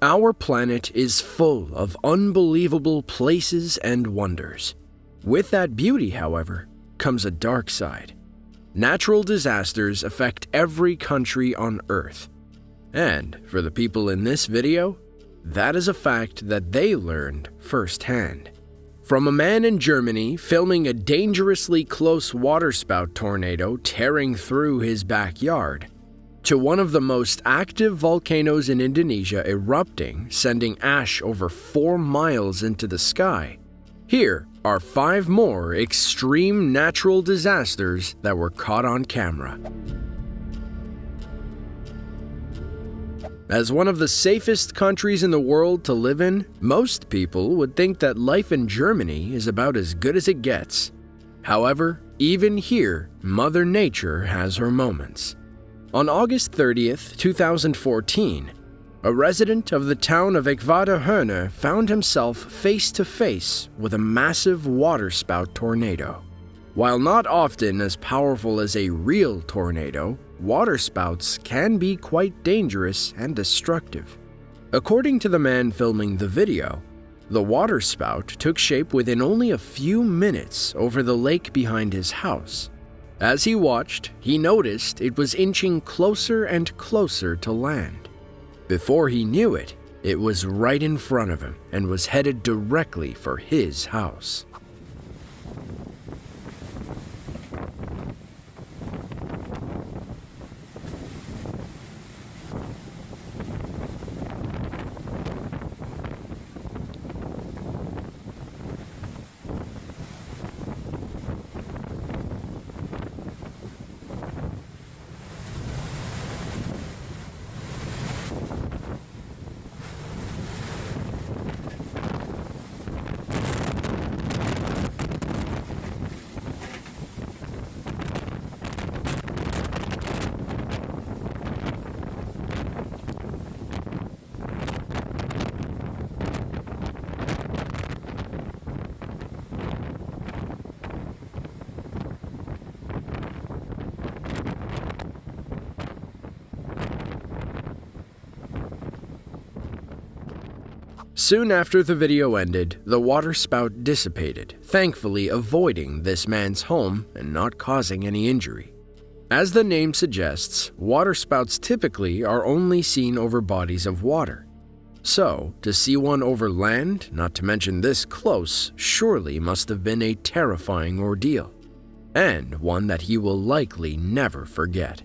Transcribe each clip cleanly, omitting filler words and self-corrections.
Our planet is full of unbelievable places and wonders. With that beauty, however, comes a dark side. Natural disasters affect every country on Earth. And for the people in this video, that is a fact that they learned firsthand. From a man in Germany filming a dangerously close waterspout tornado tearing through his backyard, to one of the most active volcanoes in Indonesia erupting, sending ash over 4 miles into the sky, here are 5 more extreme natural disasters that were caught on camera. As one of the safest countries in the world to live in, most people would think that life in Germany is about as good as it gets. However, even here, Mother Nature has her moments. On August 30th, 2014, a resident of the town of Ekvaderhöne found himself face to face with a massive waterspout tornado. While not often as powerful as a real tornado, waterspouts can be quite dangerous and destructive. According to the man filming the video, the waterspout took shape within only a few minutes over the lake behind his house. As he watched, he noticed it was inching closer and closer to land. Before he knew it, it was right in front of him and was headed directly for his house. Soon after the video ended, the waterspout dissipated, thankfully avoiding this man's home and not causing any injury. As the name suggests, waterspouts typically are only seen over bodies of water. So, to see one over land, not to mention this close, surely must have been a terrifying ordeal, and one that he will likely never forget.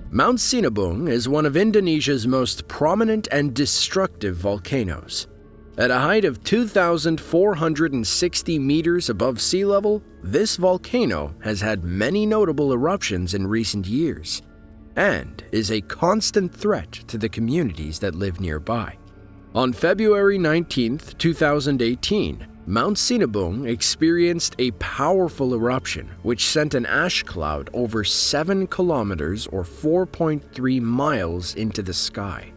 Mount Sinabung is one of Indonesia's most prominent and destructive volcanoes. At a height of 2,460 meters above sea level, this volcano has had many notable eruptions in recent years, and is a constant threat to the communities that live nearby. On February 19, 2018, Mount Sinabung experienced a powerful eruption which sent an ash cloud over 7 kilometers or 4.3 miles into the sky.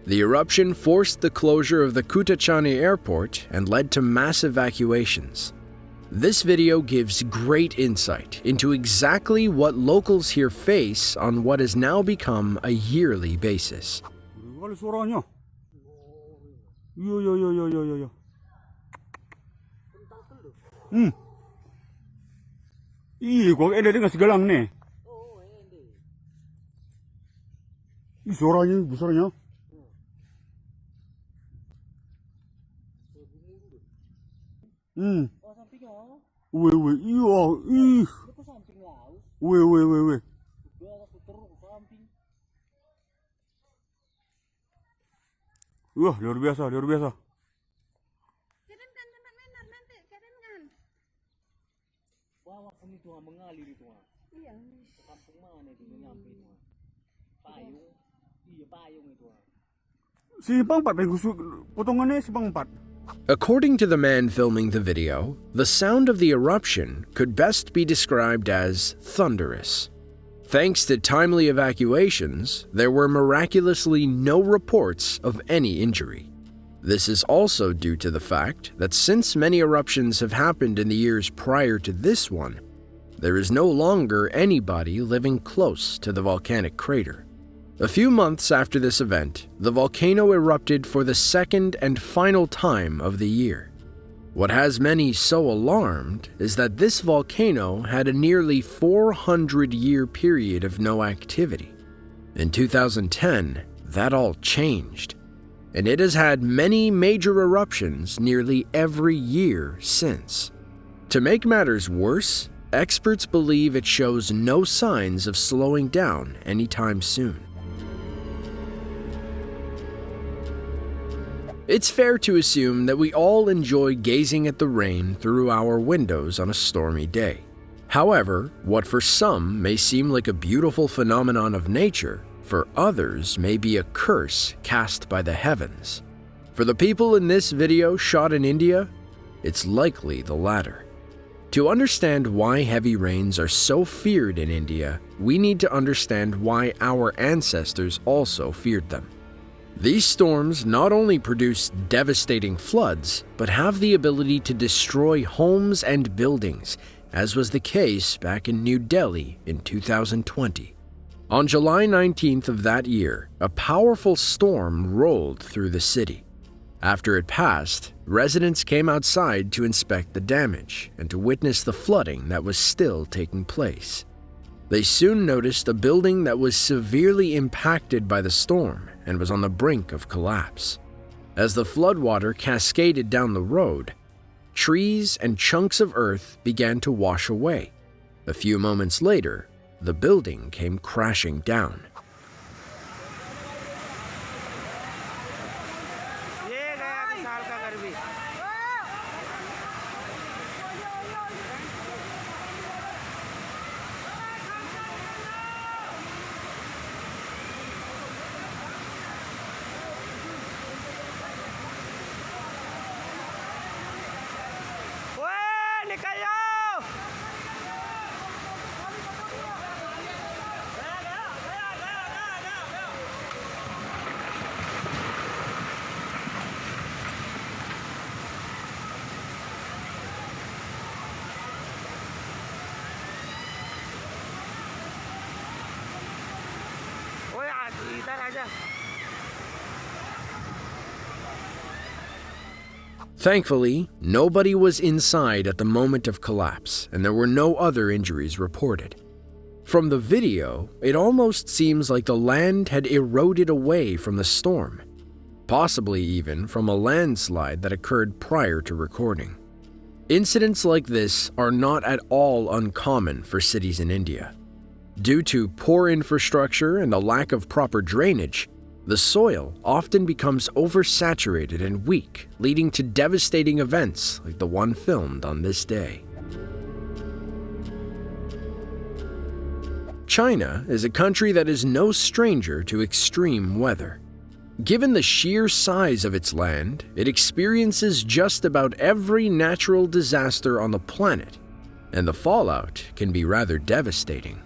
The eruption forced the closure of the Kutachani airport and led to mass evacuations. This video gives great insight into exactly what locals here face on what has now become a yearly basis. Iya, kok ada dengan segalang nih. Ini suaranya besarnya. Weh, iya, ih. Weh. Wah, luar biasa. Bawah kami tuh mengalir itu. Iya. Kampung mana itu nyampe itu. Payung itu. Si pangpat potongannya si pangpat. According to the man filming the video, the sound of the eruption could best be described as thunderous. Thanks to timely evacuations, there were miraculously no reports of any injury. This is also due to the fact that since many eruptions have happened in the years prior to this one, there is no longer anybody living close to the volcanic crater. A few months after this event, the volcano erupted for the second and final time of the year. What has many so alarmed is that this volcano had a nearly 400-year period of no activity. In 2010, that all changed, and it has had many major eruptions nearly every year since. To make matters worse, experts believe it shows no signs of slowing down anytime soon. It's fair to assume that we all enjoy gazing at the rain through our windows on a stormy day. However, what for some may seem like a beautiful phenomenon of nature, for others may be a curse cast by the heavens. For the people in this video shot in India, it's likely the latter. To understand why heavy rains are so feared in India, we need to understand why our ancestors also feared them. These storms not only produce devastating floods, but have the ability to destroy homes and buildings, as was the case back in New Delhi in 2020. On July 19th of that year, a powerful storm rolled through the city. After it passed, residents came outside to inspect the damage and to witness the flooding that was still taking place. They soon noticed a building that was severely impacted by the storm and was on the brink of collapse. As the floodwater cascaded down the road, trees and chunks of earth began to wash away. A few moments later, the building came crashing down. Thankfully, nobody was inside at the moment of collapse, and there were no other injuries reported. From the video, it almost seems like the land had eroded away from the storm, possibly even from a landslide that occurred prior to recording. Incidents like this are not at all uncommon for cities in India. Due to poor infrastructure and a lack of proper drainage, the soil often becomes oversaturated and weak, leading to devastating events like the one filmed on this day. China is a country that is no stranger to extreme weather. Given the sheer size of its land, it experiences just about every natural disaster on the planet, and the fallout can be rather devastating.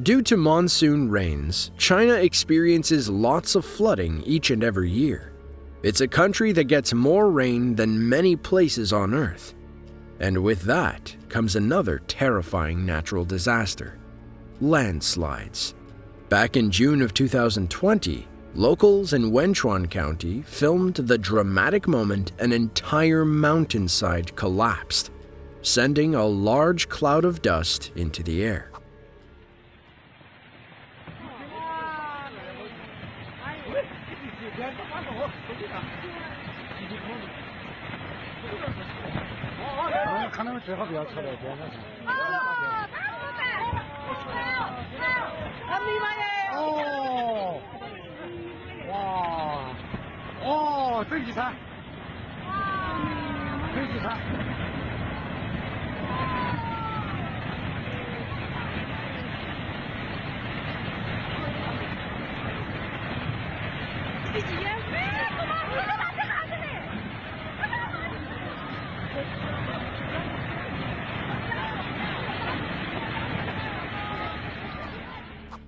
Due to monsoon rains, China experiences lots of flooding each and every year. It's a country that gets more rain than many places on Earth. And with that comes another terrifying natural disaster: landslides. Back in June of 2020, locals in Wenchuan County filmed the dramatic moment an entire mountainside collapsed, sending a large cloud of dust into the air.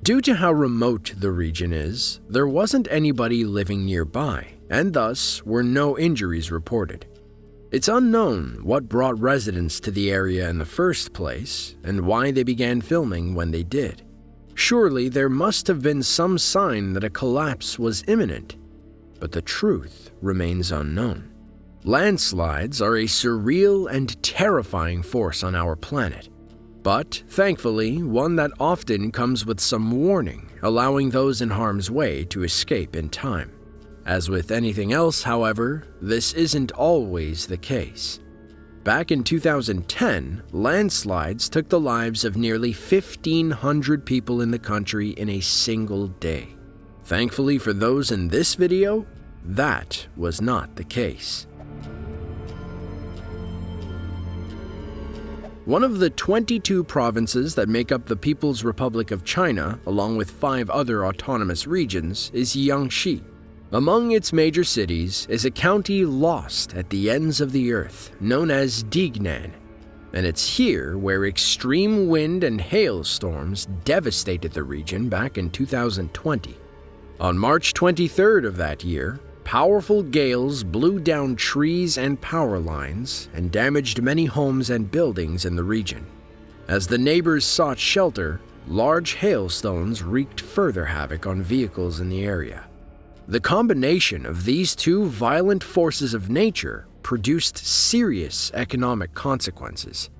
Due to how remote the region is, there wasn't anybody living nearby, and thus were no injuries reported. It's unknown what brought residents to the area in the first place and why they began filming when they did. Surely there must have been some sign that a collapse was imminent, but the truth remains unknown. Landslides are a surreal and terrifying force on our planet, but thankfully one that often comes with some warning, allowing those in harm's way to escape in time. As with anything else, however, this isn't always the case. Back in 2010, landslides took the lives of nearly 1,500 people in the country in a single day. Thankfully for those in this video, that was not the case. One of the 22 provinces that make up the People's Republic of China, along with 5 other autonomous regions, is Jiangxi. Among its major cities is a county lost at the ends of the earth, known as Dignan, and it's here where extreme wind and hailstorms devastated the region back in 2020. On March 23rd of that year, powerful gales blew down trees and power lines and damaged many homes and buildings in the region. As the neighbors sought shelter, large hailstones wreaked further havoc on vehicles in the area. The combination of these two violent forces of nature produced serious economic consequences.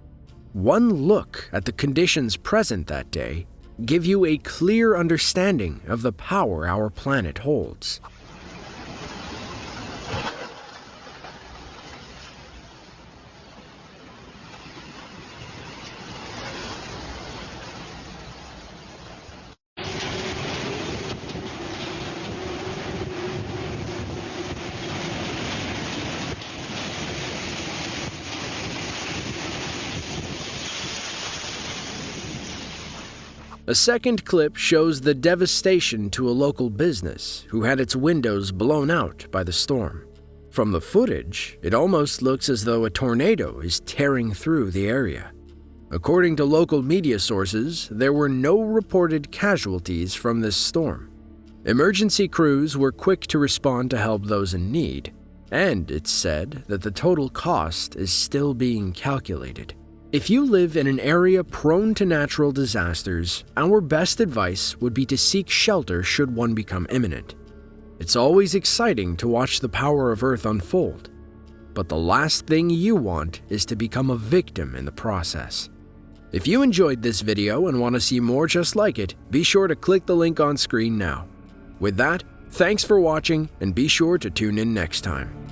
One look at the conditions present that day give you a clear understanding of the power our planet holds. A second clip shows the devastation to a local business who had its windows blown out by the storm. From the footage, it almost looks as though a tornado is tearing through the area. According to local media sources, there were no reported casualties from this storm. Emergency crews were quick to respond to help those in need, and it's said that the total cost is still being calculated. If you live in an area prone to natural disasters, our best advice would be to seek shelter should one become imminent. It's always exciting to watch the power of Earth unfold, but the last thing you want is to become a victim in the process. If you enjoyed this video and want to see more just like it, be sure to click the link on screen now. With that, thanks for watching and be sure to tune in next time.